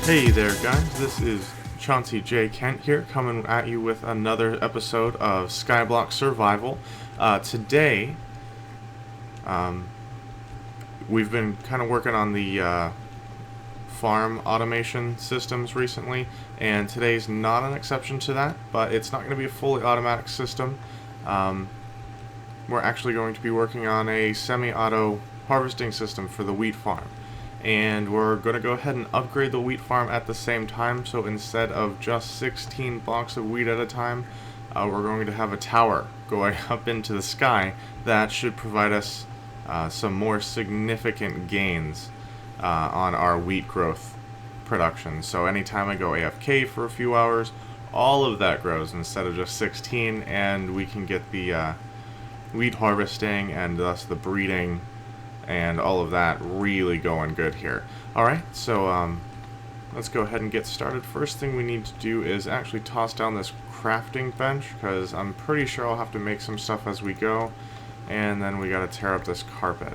Hey there, guys. This is Chauncey J. Kent here, coming at you with another episode of Skyblock Survival. Today, um, we've been kind of working on the farm automation systems recently, and today's not an exception to that, but it's not going to be a fully automatic system. We're actually going to be working on a semi-auto harvesting system for the wheat farm. And we're going to go ahead and upgrade the wheat farm at the same time, so instead of just 16 blocks of wheat at a time, we're going to have a tower going up into the sky that should provide us some more significant gains on our wheat growth production. So anytime I go AFK for a few hours, all of that grows instead of just 16, and we can get the wheat harvesting and thus the breeding and all of that really going good here. Alright, so let's go ahead and get started. First thing we need to do is actually toss down this crafting bench, because I'm pretty sure I'll have to make some stuff as we go, and then we gotta tear up this carpet.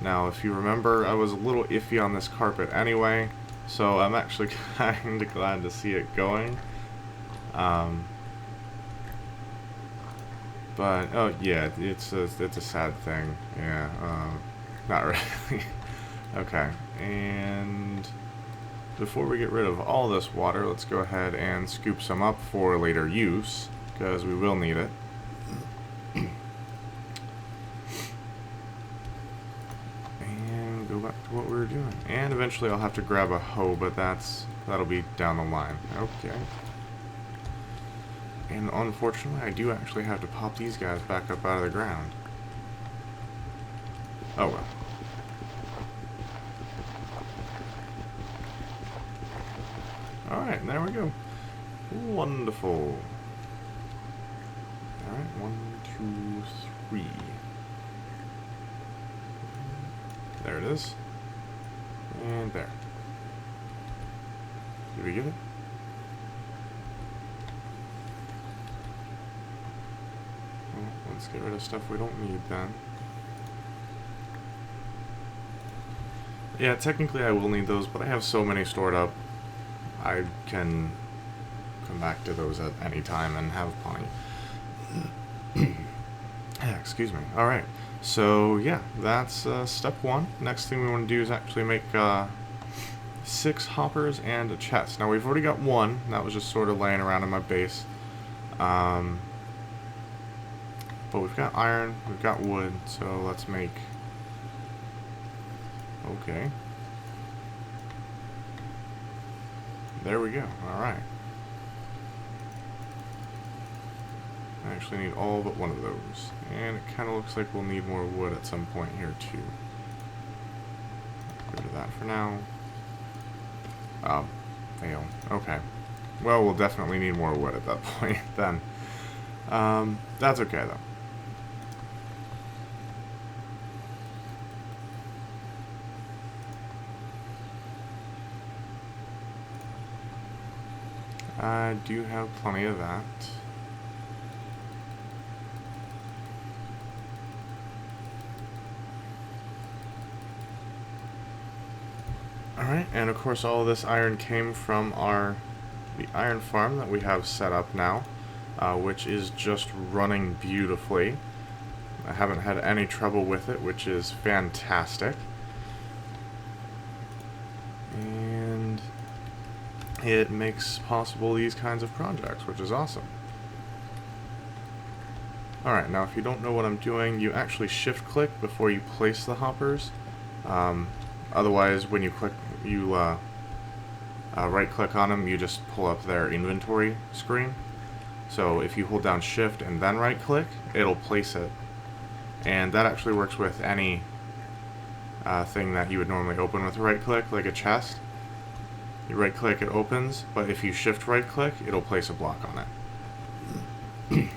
Now, if you remember, I was a little iffy on this carpet anyway, so I'm actually kinda glad to see it going. But, oh yeah, it's a sad thing, yeah, not really. Okay, and before we get rid of all this water, let's go ahead and scoop some up for later use, because we will need it. And go back to what we were doing. And eventually I'll have to grab a hoe, but that'll be down the line. Okay. And unfortunately, I do actually have to pop these guys back up out of the ground. Oh well. Alright, there we go. Wonderful. Alright, 1, 2, 3. There it is. And there. Did we get it? Well, let's get rid of stuff we don't need then. Yeah, technically I will need those, but I have so many stored up, I can come back to those at any time and have plenty. Yeah, excuse me. Alright, so yeah, that's step one. Next thing we want to do is actually make 6 hoppers and a chest. Now we've already got one, that was just sort of laying around in my base. But we've got iron, we've got wood, so let's make... Okay. There we go. Alright. I actually need all but one of those. And it kind of looks like we'll need more wood at some point here, too. Get rid of that for now. Fail. Okay. Well, we'll definitely need more wood at that point, then. That's okay, though. I do have plenty of that. Alright, and of course all of this iron came from the iron farm that we have set up now, which is just running beautifully. I haven't had any trouble with it, which is fantastic. And it makes possible these kinds of projects, which is awesome. Alright, now if you don't know what I'm doing, you actually shift click before you place the hoppers. Otherwise, when you click, you right click on them, you just pull up their inventory screen. So if you hold down shift and then right click, it'll place it. And that actually works with any thing that you would normally open with a right click, like a chest. You right click, it opens, but if you shift right click, it'll place a block on it.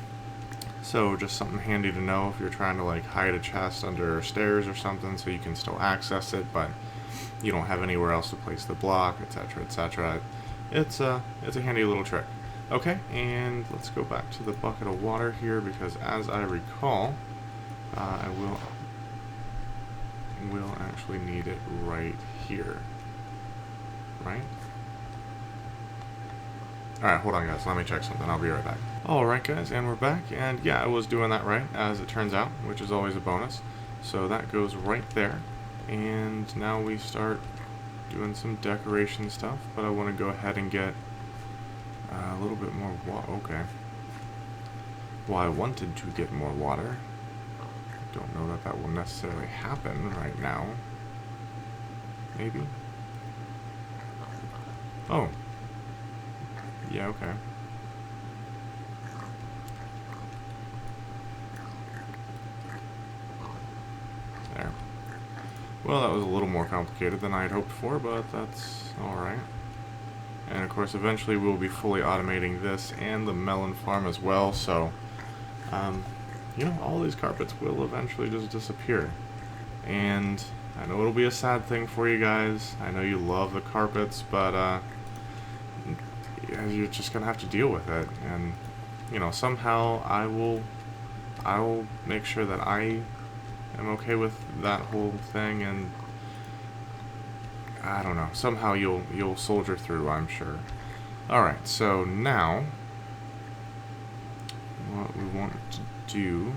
So just something handy to know if you're trying to like hide a chest under stairs or something, so you can still access it, but you don't have anywhere else to place the block, etc., etc. It's a handy little trick. Okay, and let's go back to the bucket of water here, because as I recall, I will actually need it right here. Right? Alright, hold on guys, let me check something, I'll be right back. Alright guys, and we're back, and yeah, I was doing that right, as it turns out, which is always a bonus. So that goes right there, and now we start doing some decoration stuff, but I want to go ahead and get a little bit more water. Okay. Well, I wanted to get more water. I don't know that that will necessarily happen right now. Maybe? Oh. Yeah, okay. There. Well, that was a little more complicated than I had hoped for, but that's alright. And of course, eventually we'll be fully automating this and the melon farm as well, so, you know, all these carpets will eventually just disappear. And I know it'll be a sad thing for you guys. I know you love the carpets, but, you're just gonna have to deal with it. And, you know, somehow I will make sure that I am okay with that whole thing, and I don't know. Somehow you'll soldier through, I'm sure. Alright, so now what we want to do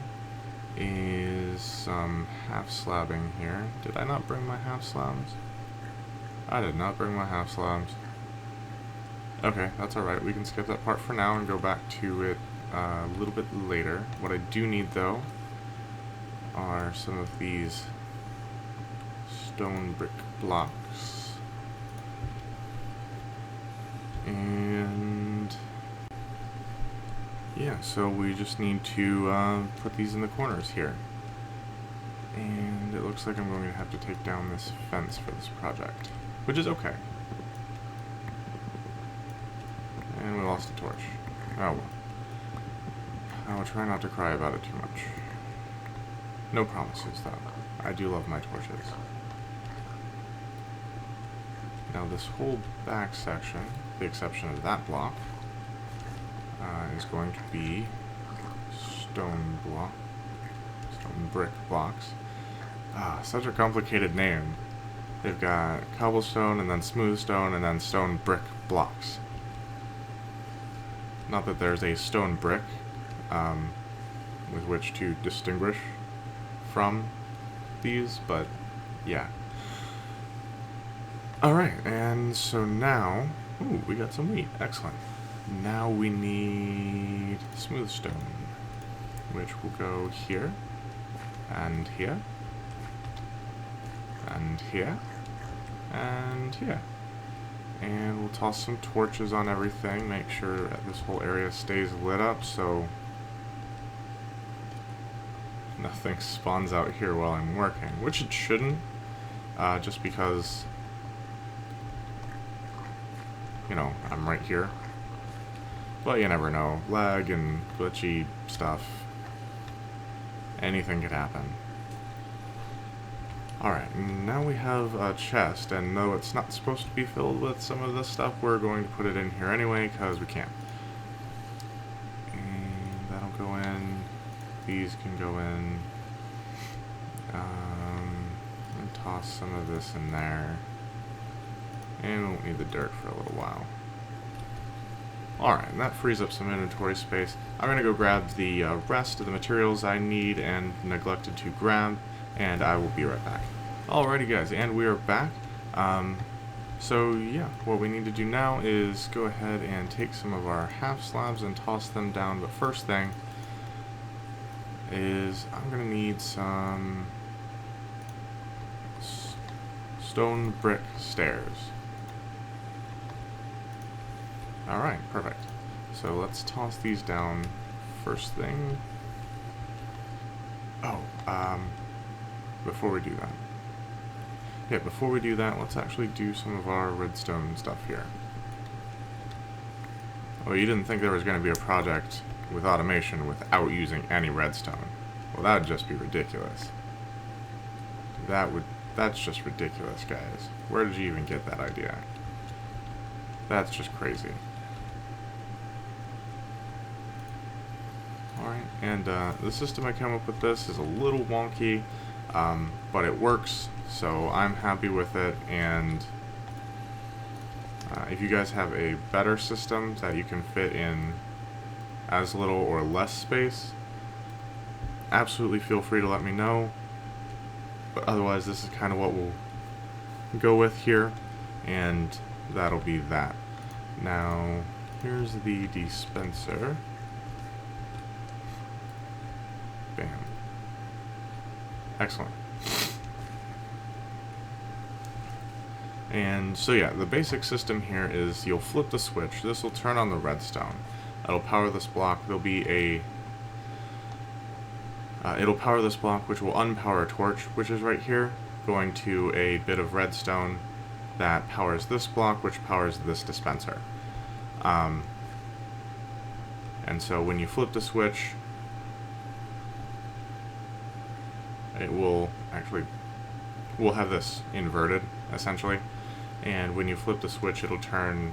is some half slabbing here. Did I not bring my half slabs? I did not bring my half slabs. Okay, that's alright. We can skip that part for now and go back to it a little bit later. What I do need, though, are some of these stone brick blocks. And yeah, so we just need to put these in the corners here. And it looks like I'm going to have to take down this fence for this project, which is okay. And we lost a torch. Oh well. I will try not to cry about it too much. No promises, though. I do love my torches. Now this whole back section, with the exception of that block, is going to be stone brick blocks. Ah, such a complicated name. They've got cobblestone, and then smooth stone, and then stone brick blocks. Not that there's a stone brick with which to distinguish from these, but yeah. Alright, and so now, ooh, we got some wheat, excellent. Now we need smooth stone, which will go here, and here, and here, and here. And we'll toss some torches on everything, make sure that this whole area stays lit up so nothing spawns out here while I'm working, which it shouldn't, just because, you know, I'm right here. But you never know, lag and glitchy stuff, anything could happen. Alright, now we have a chest, and though it's not supposed to be filled with some of this stuff, we're going to put it in here anyway, because we can. And that'll go in, these can go in, and toss some of this in there, and we won't need the dirt for a little while. Alright, and that frees up some inventory space. I'm going to go grab the rest of the materials I need and neglected to grab, and I will be right back. Alrighty guys, and we are back. So yeah, what we need to do now is go ahead and take some of our half slabs and toss them down, but first thing is I'm going to need some stone brick stairs. Alright, perfect. So let's toss these down first thing. Oh, before we do that. Yeah, before we do that, let's actually do some of our redstone stuff here. Oh, you didn't think there was going to be a project with automation without using any redstone. Well, that would just be ridiculous. That's just ridiculous, guys. Where did you even get that idea? That's just crazy. Alright, and the system I came up with this is a little wonky, but it works, so I'm happy with it, and If you guys have a better system that you can fit in as little or less space, absolutely feel free to let me know. But otherwise, this is kind of what we'll go with here, and that'll be that. Now, here's the dispenser. Bam. Excellent. And so yeah, the basic system here is you'll flip the switch. This will turn on the redstone. It'll power this block. There'll be a it'll power this block, which will unpower a torch, which is right here, going to a bit of redstone that powers this block, which powers this dispenser. And so when you flip the switch, it will actually, we'll have this inverted, essentially. And when you flip the switch, it'll turn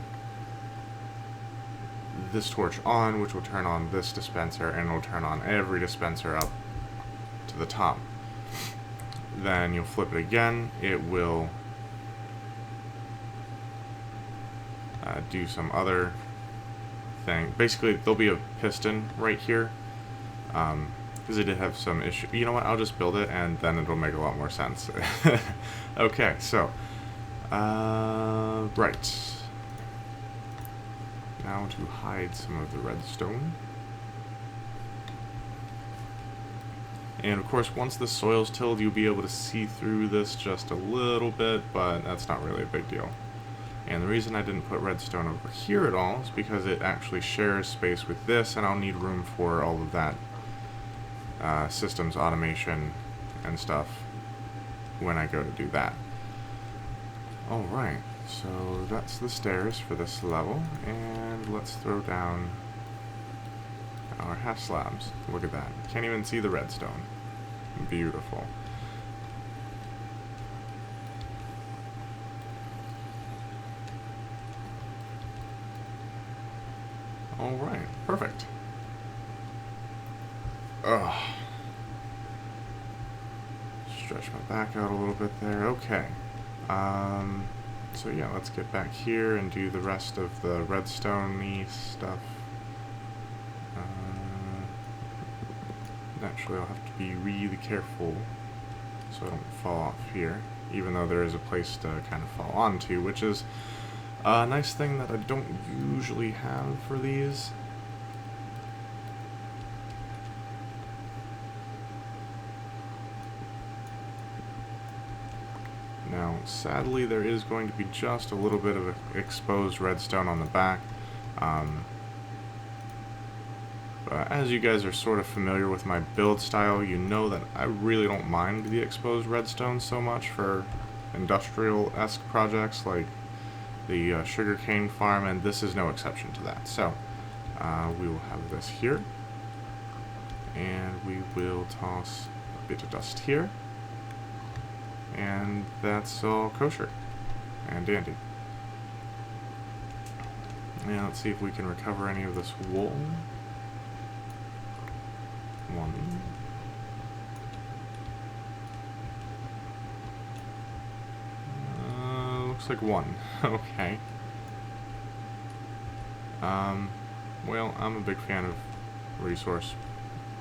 this torch on, which will turn on this dispenser, and it'll turn on every dispenser up to the top. Then you'll flip it again, it will do some other thing. Basically, there'll be a piston right here, because it did have some issue. You know what, I'll just build it, and then it'll make a lot more sense. Okay, so, right. Now to hide some of the redstone. And of course, once the soil's tilled, you'll be able to see through this just a little bit, but that's not really a big deal. And the reason I didn't put redstone over here at all is because it actually shares space with this, and I'll need room for all of that systems automation and stuff when I go to do that. Alright, so that's the stairs for this level, and let's throw down our half slabs. Look at that. Can't even see the redstone. Beautiful. Alright, perfect. Ugh. Stretch my back out a little bit there. Okay. So yeah, let's get back here and do the rest of the redstone-y stuff. Naturally, I'll have to be really careful so I don't fall off here, even though there is a place to kind of fall onto, which is a nice thing that I don't usually have for these. Now, sadly, there is going to be just a little bit of exposed redstone on the back. But as you guys are sort of familiar with my build style, you know that I really don't mind the exposed redstone so much for industrial-esque projects like the sugarcane farm, and this is no exception to that. So, we will have this here, and we will toss a bit of dust here, and that's all kosher and dandy. And let's see if we can recover any of this wool. One. Looks like one. Okay. Well, I'm a big fan of resource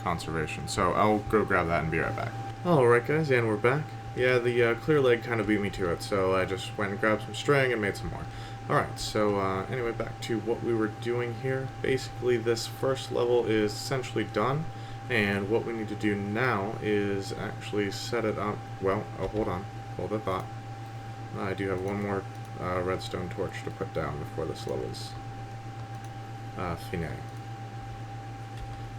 conservation, so I'll go grab that and be right back. Alright guys, and we're back. Yeah, the clear leg kind of beat me to it, so I just went and grabbed some string and made some more. Alright, so anyway, back to what we were doing here. Basically, this first level is essentially done. And what we need to do now is actually set it up. Well, oh, hold on. Hold the thought. I do have one more redstone torch to put down before this level's finished.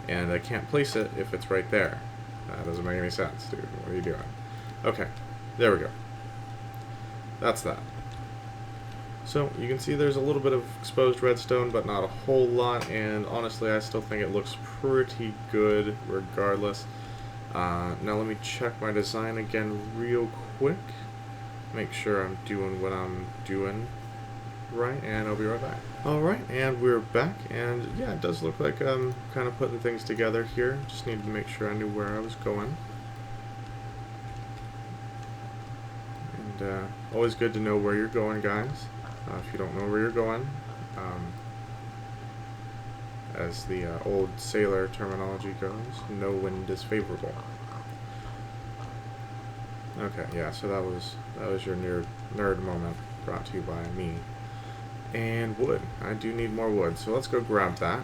And I can't place it if it's right there. That doesn't make any sense, dude. What are you doing? Okay, there we go. That's that. So, you can see there's a little bit of exposed redstone, but not a whole lot, and honestly, I still think it looks pretty good regardless. Now let me check my design again real quick. Make sure I'm doing what I'm doing right, and I'll be right back. Alright, and we're back, and yeah, it does look like I'm kind of putting things together here. Just needed to make sure I knew where I was going. And always good to know where you're going, guys. if you don't know where you're going. As the old sailor terminology goes, no wind is favorable. Okay, yeah, so that was your nerd moment brought to you by me. And wood. I do need more wood, so let's go grab that.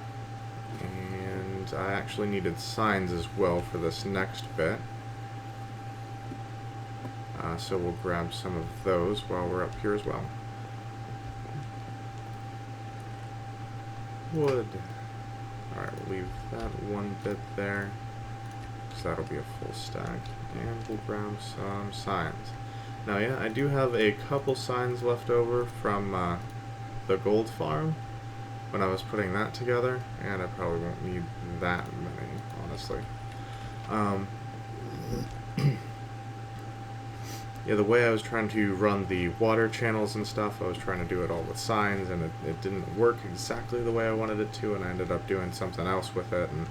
And I actually needed signs as well for this next bit. So we'll grab some of those while we're up here as well. Wood. Alright, we'll leave that one bit there, because that'll be a full stack. And we'll grab some signs. Now, yeah, I do have a couple signs left over from the gold farm when I was putting that together, and I probably won't need that many, honestly. Yeah, the way I was trying to run the water channels and stuff, I was trying to do it all with signs, and it didn't work exactly the way I wanted it to, and I ended up doing something else with it. And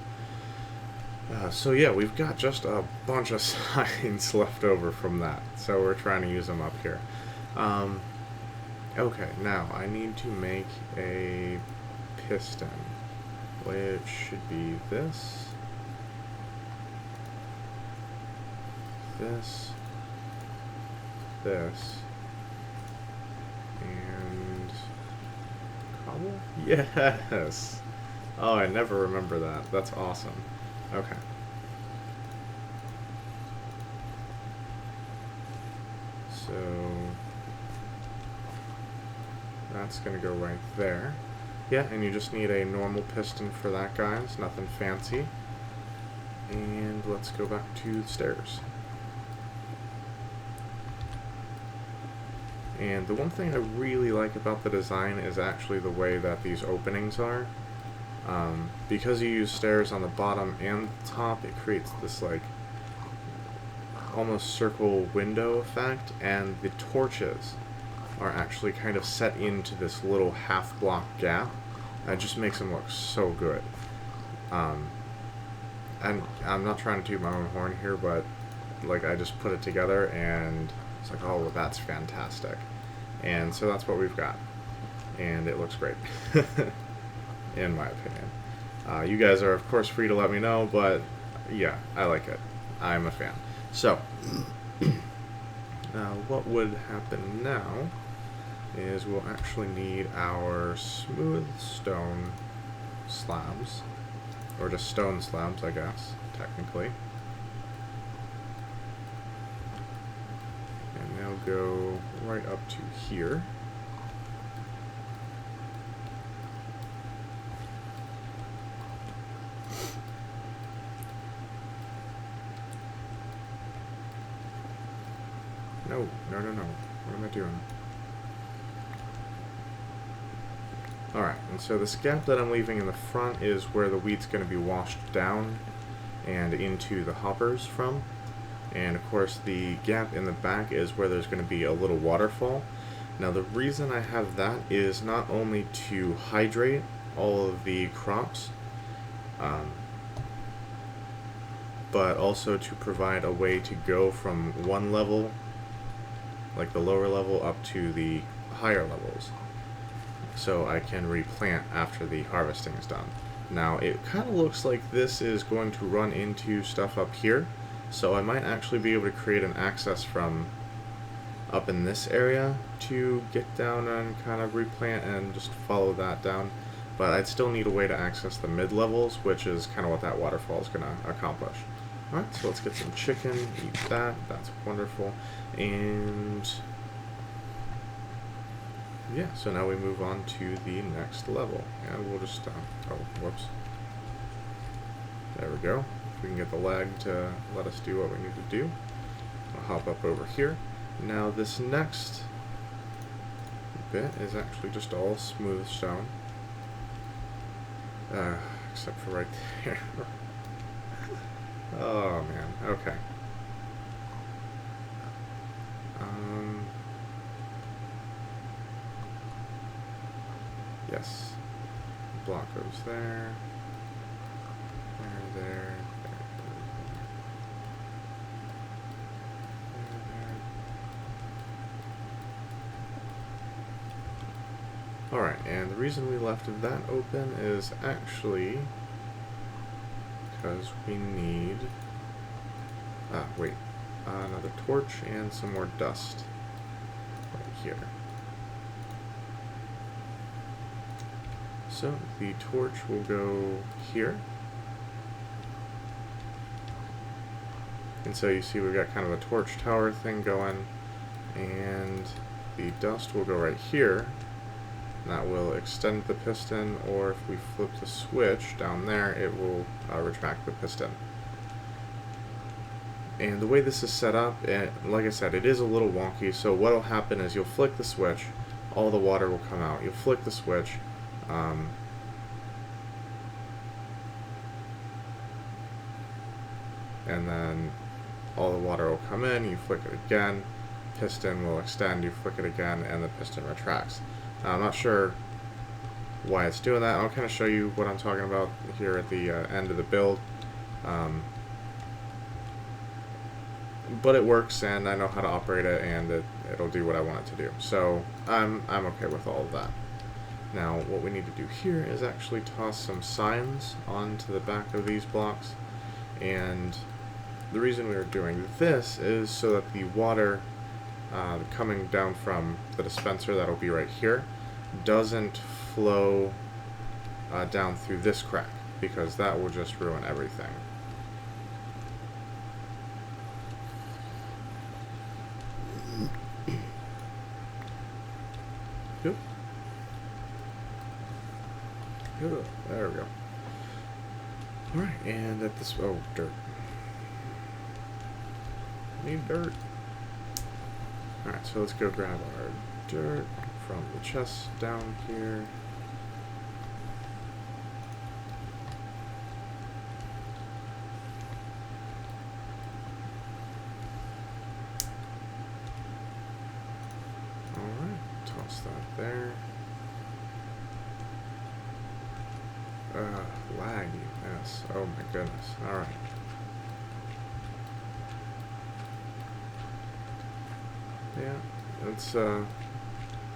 so yeah, we've got just a bunch of signs left over from that, so we're trying to use them up here. Okay, now I need to make a piston, which should be this, this, and cobble? Yes! Oh, I never remember that. That's awesome. Okay. So that's gonna go right there. Yeah, and you just need a normal piston for that, guys. Nothing fancy. And let's go back to the stairs. And the one thing I really like about the design is actually the way that these openings are. Because you use stairs on the bottom and the top, it creates this like almost circle window effect, and the torches are actually kind of set into this little half block gap. It just makes them look so good. And I'm not trying to toot my own horn here, but like I just put it together and it's like, oh, well, that's fantastic. And so that's what we've got. And it looks great, in my opinion. You guys are, of course, free to let me know, but yeah, I like it. I'm a fan. So, what would happen now is we'll actually need our smooth stone slabs, or just stone slabs, I guess, technically. And they'll go right up to here. No. What am I doing? Alright, and so this gap that I'm leaving in the front is where the wheat's going to be washed down and into the hoppers from. And of course the gap in the back is where there's going to be a little waterfall. Now the reason I have that is not only to hydrate all of the crops, but also to provide a way to go from one level, like the lower level, up to the higher levels, so I can replant after the harvesting is done. Now it kind of looks like this is going to run into stuff up here, so I might actually be able to create an access from up in this area to get down and kind of replant and just follow that down. But I'd still need a way to access the mid-levels, which is kind of what that waterfall is going to accomplish. Alright, so let's get some chicken, eat that, that's wonderful. And yeah, so now we move on to the next level. And we'll just, oh, whoops. There we go. We can get the lag to let us do what we need to do. I'll hop up over here. Now this next bit is actually just all smooth stone. Except for right there. Oh man, okay. Yes. Block goes there. There. And the reason we left that open is actually because we need... another torch and some more dust right here. So the torch will go here. And so you see we've got kind of a torch tower thing going, and the dust will go right here. And that will extend the piston, or if we flip the switch down there, it will retract the piston. And the way this is set up, like I said, it is a little wonky, so what will happen is you'll flick the switch, all the water will come out. You'll flick the switch, and then all the water will come in, you flick it again, piston will extend, you flick it again, and the piston retracts. Now, I'm not sure why it's doing that. I'll kind of show you what I'm talking about here at the end of the build. But it works, and I know how to operate it, and it'll do what I want it to do. So I'm okay with all of that. Now, what we need to do here is actually toss some signs onto the back of these blocks, and the reason we are doing this is so that the water coming down from the dispenser, that'll be right here, doesn't flow down through this crack, because that will just ruin everything. Yep. There we go. Alright, and at this... oh, dirt. Need dirt. Alright, so let's go grab our dirt from the chest down here. Alright, toss that there. Lagginess. Oh my goodness. Alright. Yeah, it's,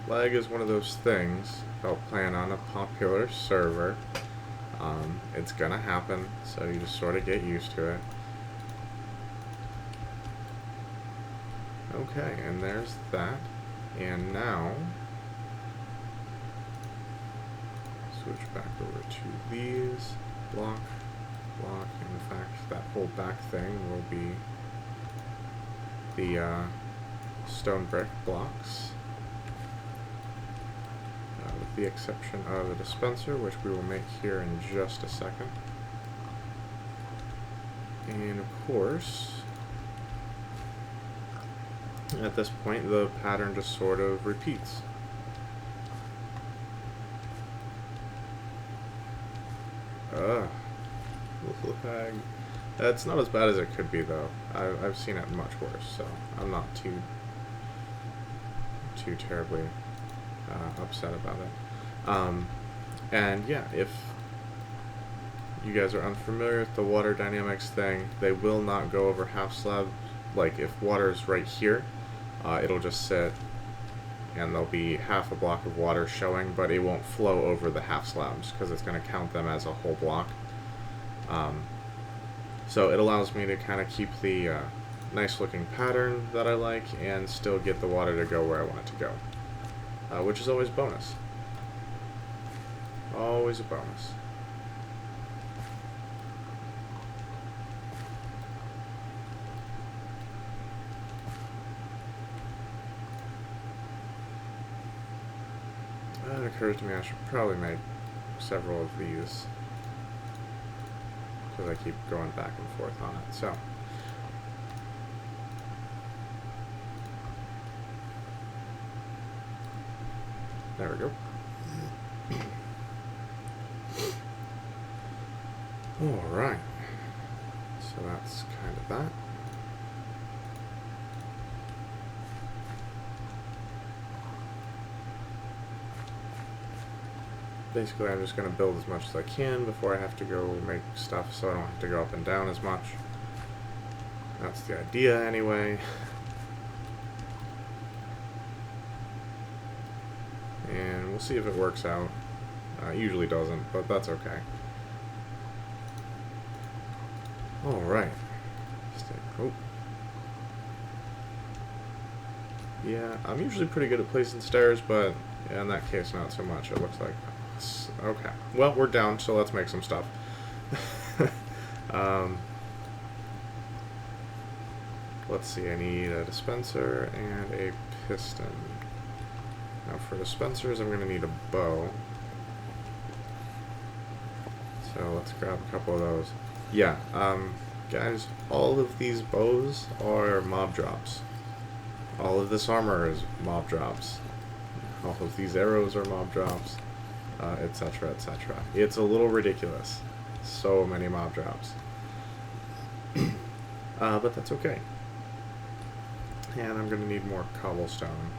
lag is one of those things about playing on a popular server. It's gonna happen, so you just sort of get used to it. Okay, and there's that. And now, switch back over to these. Block, and in fact, that whole back thing will be the, stone brick blocks, with the exception of a dispenser, which we will make here in just a second. And of course, at this point, the pattern just sort of repeats. Lag. It's not as bad as it could be, though. I've seen it much worse, so I'm not too terribly upset about it. And yeah, if you guys are unfamiliar with the water dynamics thing, they will not go over half slab. Like, if water is right here, it'll just sit and there'll be half a block of water showing, but it won't flow over the half slabs because it's going to count them as a whole block. So it allows me to kind of keep the nice looking pattern that I like and still get the water to go where I want it to go, which is always a bonus. Always a bonus. It occurs to me I should probably make several of these, because I keep going back and forth on it. So, there we go. Alright, so that's kind of that. Basically, I'm just going to build as much as I can before I have to go make stuff, so I don't have to go up and down as much. That's the idea, anyway. And we'll see if it works out. It usually doesn't, but that's okay. Alright. Oh. Yeah, I'm usually pretty good at placing stairs, but yeah, in that case, not so much, it looks like. Okay. Well, we're down, so let's make some stuff. Let's see, I need a dispenser and a piston. Now for dispensers, I'm going to need a bow. So let's grab a couple of those. Yeah, guys, all of these bows are mob drops. All of this armor is mob drops. All of these arrows are mob drops, etc., etc. It's a little ridiculous. So many mob drops. But that's okay. And I'm going to need more cobblestone.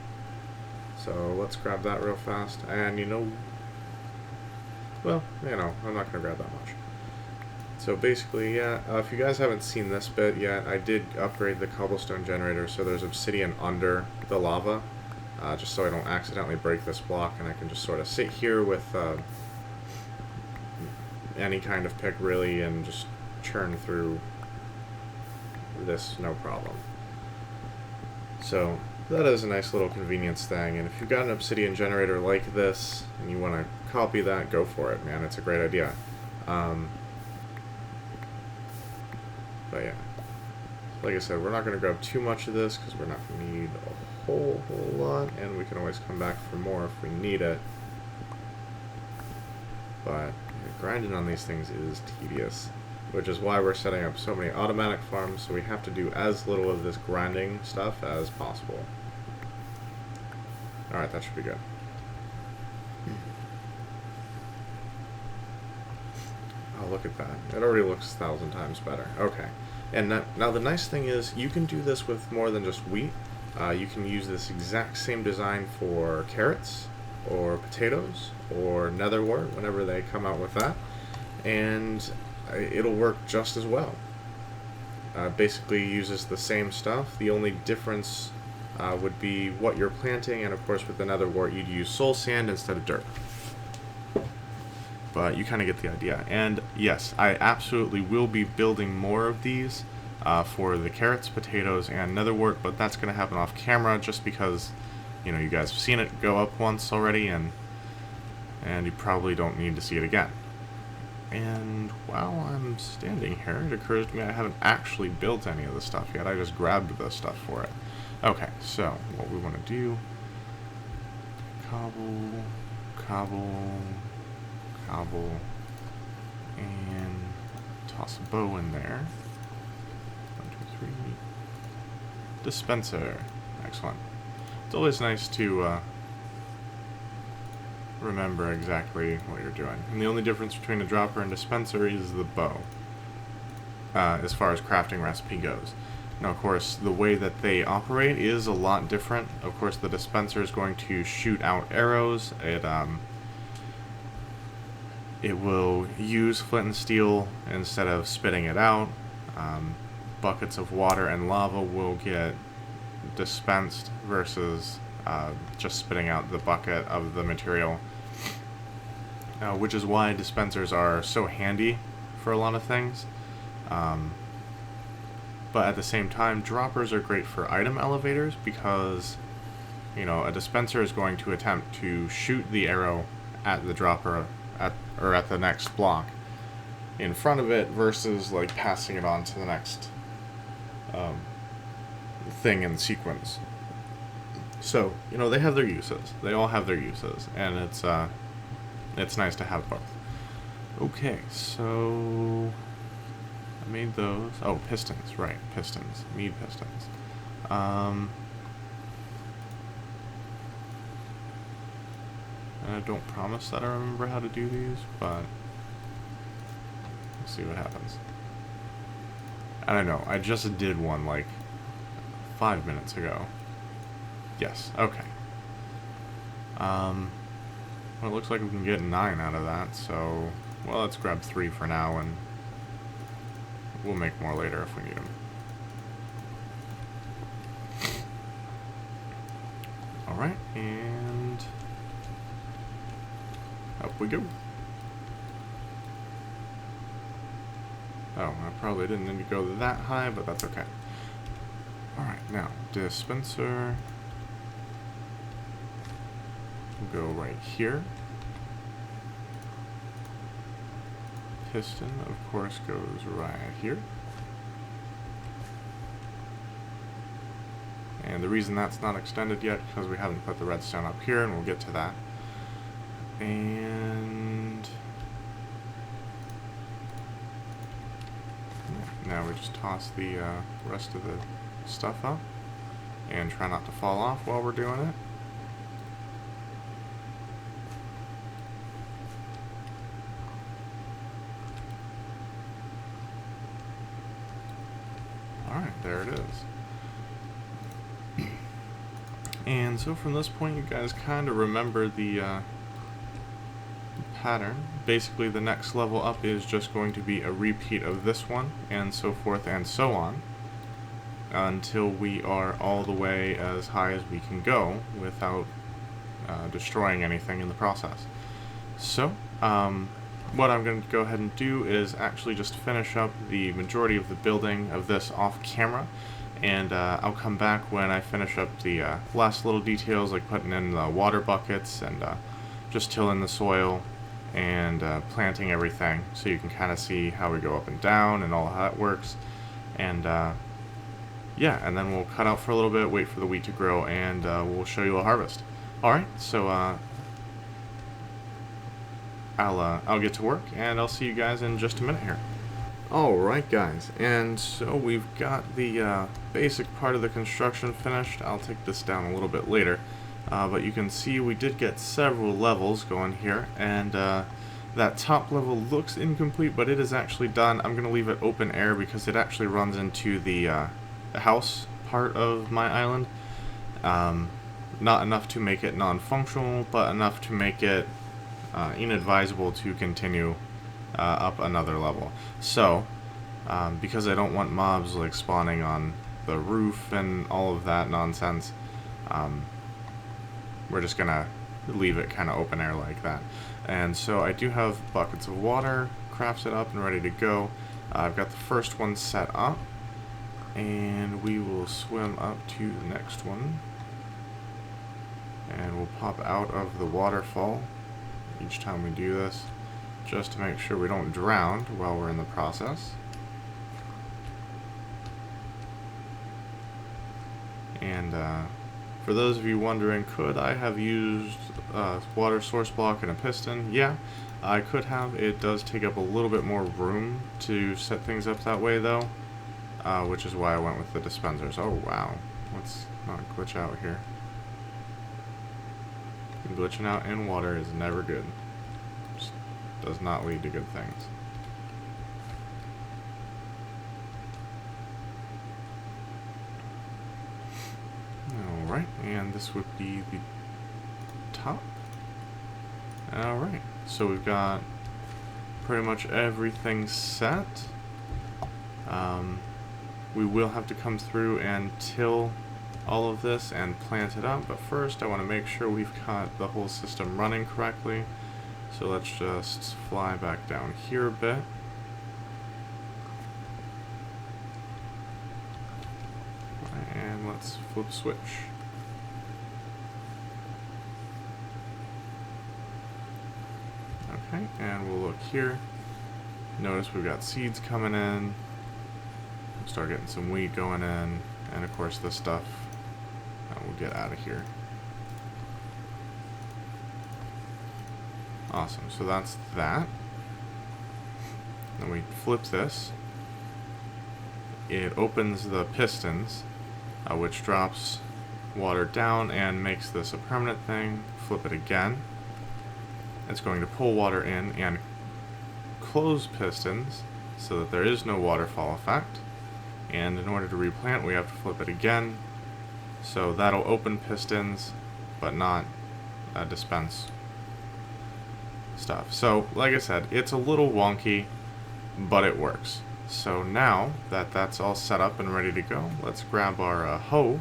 So let's grab that real fast. And well, I'm not going to grab that much. So basically, yeah, if you guys haven't seen this bit yet, I did upgrade the cobblestone generator so there's obsidian under the lava, just so I don't accidentally break this block, and I can just sort of sit here with any kind of pick, really, and just churn through this no problem. So that is a nice little convenience thing, and if you've got an obsidian generator like this, and you want to copy that, go for it, man, it's a great idea. But yeah, like I said, we're not going to grab too much of this, because we're not going to need a whole lot, and we can always come back for more if we need it. But grinding on these things is tedious, which is why we're setting up so many automatic farms, so we have to do as little of this grinding stuff as possible. Alright, that should be good. Oh, look at that. It already looks 1,000 times better. Okay. And now the nice thing is, you can do this with more than just wheat. You can use this exact same design for carrots, or potatoes, or netherwort, whenever they come out with that. And it'll work just as well. Basically uses the same stuff. The only difference would be what you're planting, and of course with the netherwort you'd use soul sand instead of dirt. But you kind of get the idea. And yes, I absolutely will be building more of these for the carrots, potatoes, and netherwort, but that's going to happen off camera just because, you guys have seen it go up once already, and you probably don't need to see it again. And while I'm standing here, it occurs to me I haven't actually built any of the stuff yet. I just grabbed the stuff for it. Okay, so what we want to do, cobble, and toss a bow in there. 1, 2, 3. Dispenser. Excellent. It's always nice to remember exactly what you're doing. And the only difference between a dropper and dispenser is the bow, as far as crafting recipe goes. Now, of course, the way that they operate is a lot different. Of course, the dispenser is going to shoot out arrows. It will use flint and steel instead of spitting it out. Buckets of water and lava will get dispensed versus just spitting out the bucket of the material. Which is why dispensers are so handy for a lot of things. But at the same time, droppers are great for item elevators because, a dispenser is going to attempt to shoot the arrow at the dropper at the next block in front of it versus like passing it on to the next thing in sequence. So, they have their uses. They all have their uses, and it's nice to have both. Okay, so I made those. Oh, pistons, right, pistons. Need pistons. And I don't promise that I remember how to do these, but we'll see what happens. I don't know, I just did one like 5 minutes ago. Yes, okay. Well, it looks like we can get 9 out of that, so, well, let's grab 3 for now, and we'll make more later if we need them. Alright, and up we go. Oh, I probably didn't need to go that high, but that's okay. Alright, now, dispenser. We'll go right here. Piston, of course, goes right here. And the reason that's not extended yet, because we haven't put the redstone up here, and we'll get to that. And now we just toss the rest of the stuff up and try not to fall off while we're doing it. Alright, there it is. And so from this point you guys kind of remember the pattern. Basically the next level up is just going to be a repeat of this one, and so forth and so on, until we are all the way as high as we can go without destroying anything in the process. So what I'm going to go ahead and do is actually just finish up the majority of the building of this off camera, and I'll come back when I finish up the last little details, like putting in the water buckets and just tilling the soil and planting everything, so you can kind of see how we go up and down and all how that works. And yeah, and then we'll cut out for a little bit, wait for the wheat to grow, and we'll show you a harvest. Alright, so I'll get to work, and I'll see you guys in just a minute here. Alright guys, and so we've got the basic part of the construction finished. I'll take this down a little bit later, but you can see we did get several levels going here, and that top level looks incomplete, but it is actually done. I'm going to leave it open air because it actually runs into the house part of my island. Not enough to make it non-functional, but enough to make it inadvisable to continue up another level. So because I don't want mobs like spawning on the roof and all of that nonsense, we're just gonna leave it kind of open air like that. And so I do have buckets of water crafted up and ready to go. I've got the first one set up, and we will swim up to the next one, and we'll pop out of the waterfall each time we do this, just to make sure we don't drown while we're in the process. And for those of you wondering, could I have used a water source block and a piston? Yeah, I could have. It does take up a little bit more room to set things up that way though, which is why I went with the dispensers. Oh wow, let's not glitch out here. Glitching out in water is never good. Just does not lead to good things. Alright, and this would be the top. Alright, so we've got pretty much everything set. We will have to come through and till all of this and plant it up, but first I want to make sure we've got the whole system running correctly. So let's just fly back down here a bit. And let's flip switch. Okay, and we'll look here. Notice we've got seeds coming in. We'll start getting some wheat going in, and of course this stuff we'll get out of here. Awesome, so that's that. Then we flip this. It opens the pistons, which drops water down and makes this a permanent thing. Flip it again. It's going to pull water in and close pistons so that there is no waterfall effect. And in order to replant, we have to flip it again. So that'll open pistons, but not dispense stuff. So, like I said, it's a little wonky, but it works. So now that that's all set up and ready to go, let's grab our hoe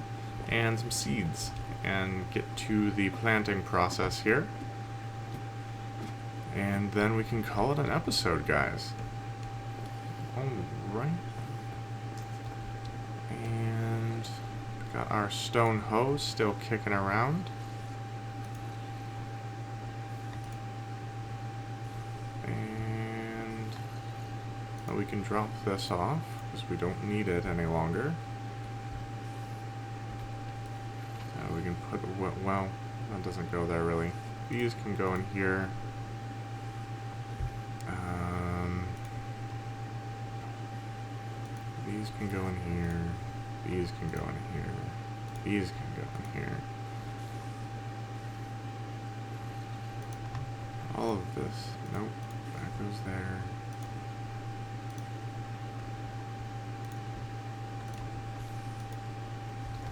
and some seeds and get to the planting process here. And then we can call it an episode, guys. Alright. And got our stone hoe still kicking around. And we can drop this off because we don't need it any longer. We can put, well, that doesn't go there really. These can go in here. These can go in here. These can go in here. These can go in here. All of this. Nope. That goes there.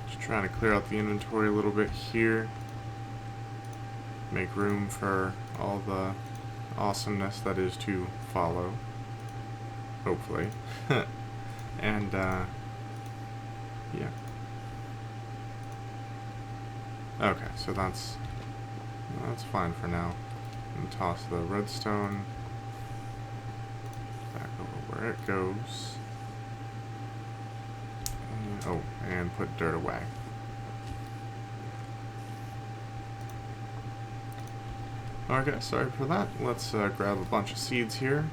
Just trying to clear out the inventory a little bit here. Make room for all the awesomeness that is to follow. Hopefully. And, yeah. Okay, so that's fine for now. And toss the redstone back over where it goes. And, oh, and put dirt away. Okay, sorry for that. Let's grab a bunch of seeds here.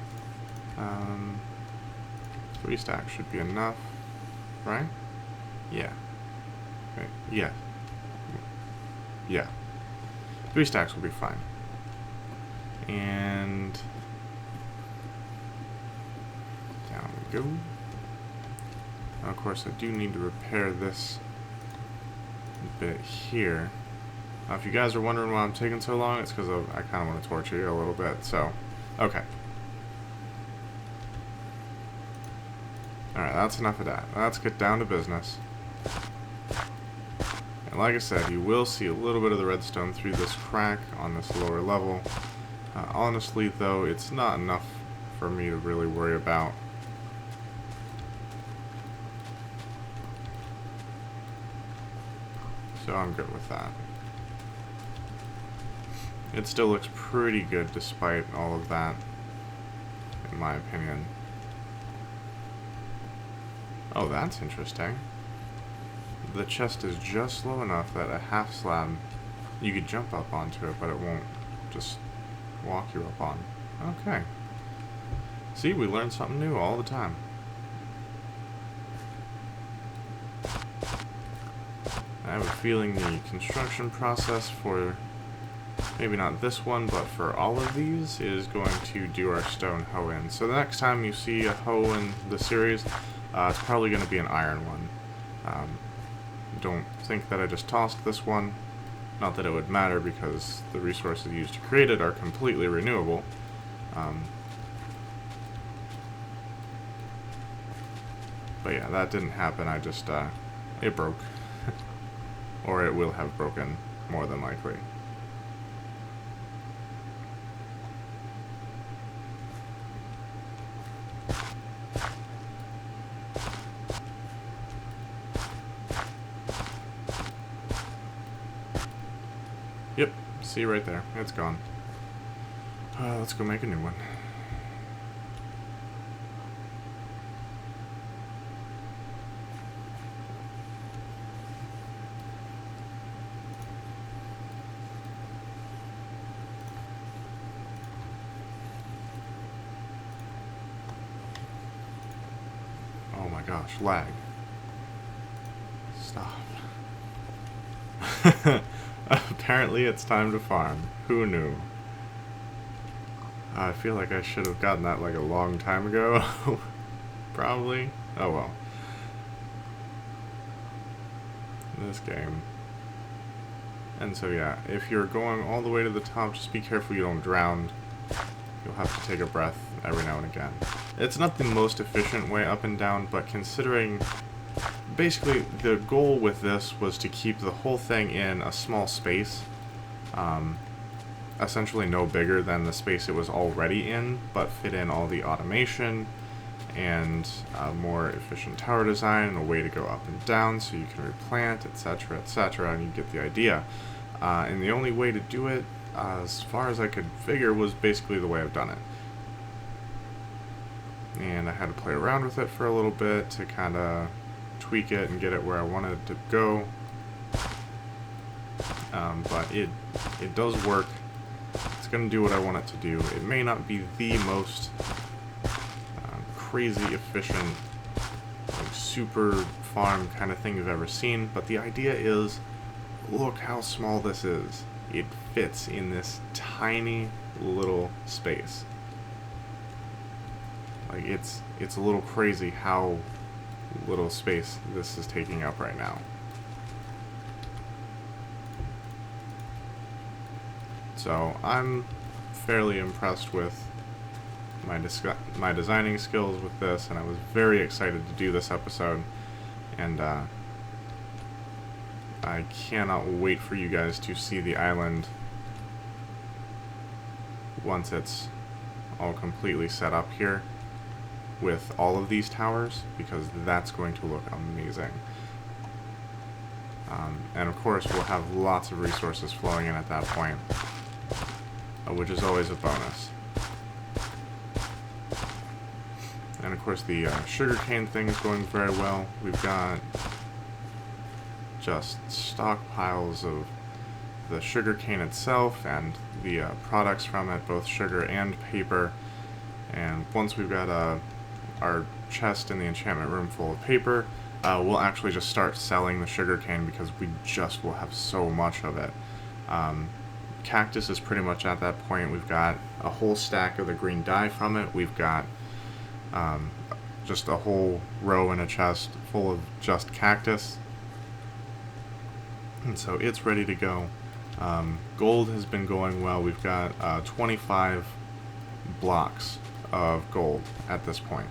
3 stacks should be enough, right? Yeah. Okay. Yeah. Yeah. 3 stacks will be fine. And down we go. Now, of course, I do need to repair this bit here. Now, if you guys are wondering why I'm taking so long, it's because I kind of want to torture you a little bit. So, okay. Alright, that's enough of that. Let's get down to business. And like I said, you will see a little bit of the redstone through this crack on this lower level. Honestly, though, it's not enough for me to really worry about. So I'm good with that. It still looks pretty good despite all of that, in my opinion. Oh, that's interesting. The chest is just low enough that a half slab, you could jump up onto it, but it won't just walk you up on. Okay. See, we learn something new all the time. I have a feeling the construction process for, maybe not this one, but for all of these, is going to do our stone hoe in. So the next time you see a hoe in the series, it's probably going to be an iron one. Don't think that I just tossed this one. Not that it would matter because the resources used to create it are completely renewable. But yeah, that didn't happen. I just, it broke. Or it will have broken, more than likely. Yep, see right there. It's gone. Let's go make a new one. Oh my gosh, lag. Stop. Apparently it's time to farm. Who knew? I feel like I should have gotten that like a long time ago. Probably. Oh well. This game. And so yeah, if you're going all the way to the top, just be careful you don't drown. You'll have to take a breath every now and again. It's not the most efficient way up and down, but considering basically the goal with this was to keep the whole thing in a small space, essentially no bigger than the space it was already in, but fit in all the automation and a more efficient tower design and a way to go up and down so you can replant, etc., etc., and you get the idea. And the only way to do it as far as I could figure, was basically the way I've done it. And I had to play around with it for a little bit to kind of tweak it and get it where I wanted it to go. But it does work. It's going to do what I want it to do. It may not be the most crazy efficient, like super farm kind of thing you've ever seen, but the idea is, look how small this is. It fits in this tiny little space. Like, it's a little crazy how little space this is taking up right now. So I'm fairly impressed with my designing skills with this, and I was very excited to do this episode, and I cannot wait for you guys to see the island once it's all completely set up here with all of these towers, because that's going to look amazing. And of course we'll have lots of resources flowing in at that point, which is always a bonus. And of course the sugarcane thing is going very well. We've got just stockpiles of the sugarcane itself and the products from it, both sugar and paper. And once we've got our chest in the enchantment room full of paper, we'll actually just start selling the sugarcane, because we just will have so much of it. Cactus is pretty much at that point. We've got a whole stack of the green dye from it. We've got just a whole row in a chest full of just cactus, and so it's ready to go. Gold has been going well. We've got 25 blocks of gold at this point.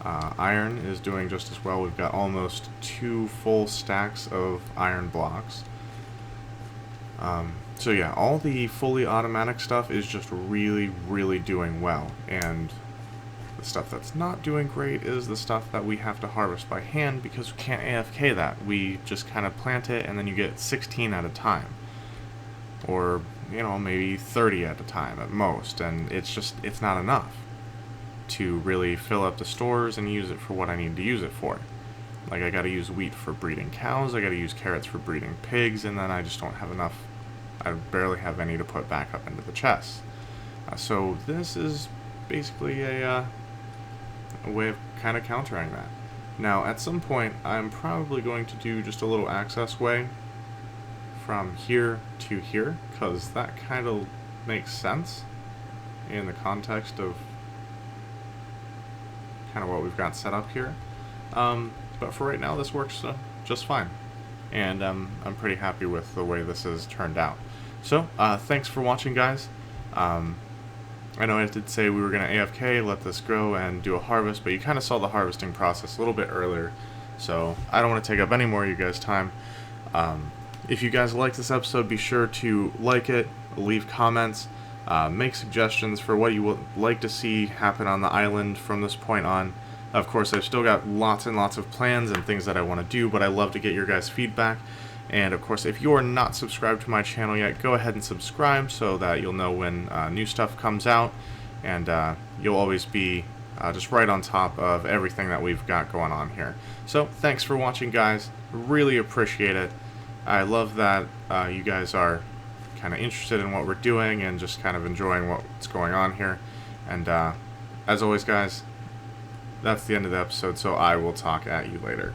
Iron is doing just as well. We've got almost 2 full stacks of iron blocks. So yeah, all the fully automatic stuff is just really, really doing well. And the stuff that's not doing great is the stuff that we have to harvest by hand, because we can't AFK that. We just kind of plant it, and then you get 16 at a time. Or, you know, maybe 30 at a time at most. And it's not enough to really fill up the stores and use it for what I need to use it for. Like, I gotta use wheat for breeding cows, I gotta use carrots for breeding pigs, and then I just don't have enough. I barely have any to put back up into the chest. So this is basically a way of kind of countering that. Now, at some point, I'm probably going to do just a little access way from here to here, because that kind of makes sense in the context of kind of what we've got set up here. But for right now, this works just fine. And I'm pretty happy with the way this has turned out. So, thanks for watching, guys. I know I did say we were going to AFK, let this go, and do a harvest, but you kind of saw the harvesting process a little bit earlier, so I don't want to take up any more of you guys' time. If you guys like this episode, be sure to like it, leave comments, make suggestions for what you would like to see happen on the island from this point on. Of course, I've still got lots and lots of plans and things that I want to do, but I love to get your guys' feedback. And of course, if you are not subscribed to my channel yet, go ahead and subscribe so that you'll know when new stuff comes out, and you'll always be just right on top of everything that we've got going on here. So thanks for watching, guys. Really appreciate it. I love that you guys are kind of interested in what we're doing and just kind of enjoying what's going on here. And as always, guys, that's the end of the episode, so I will talk at you later.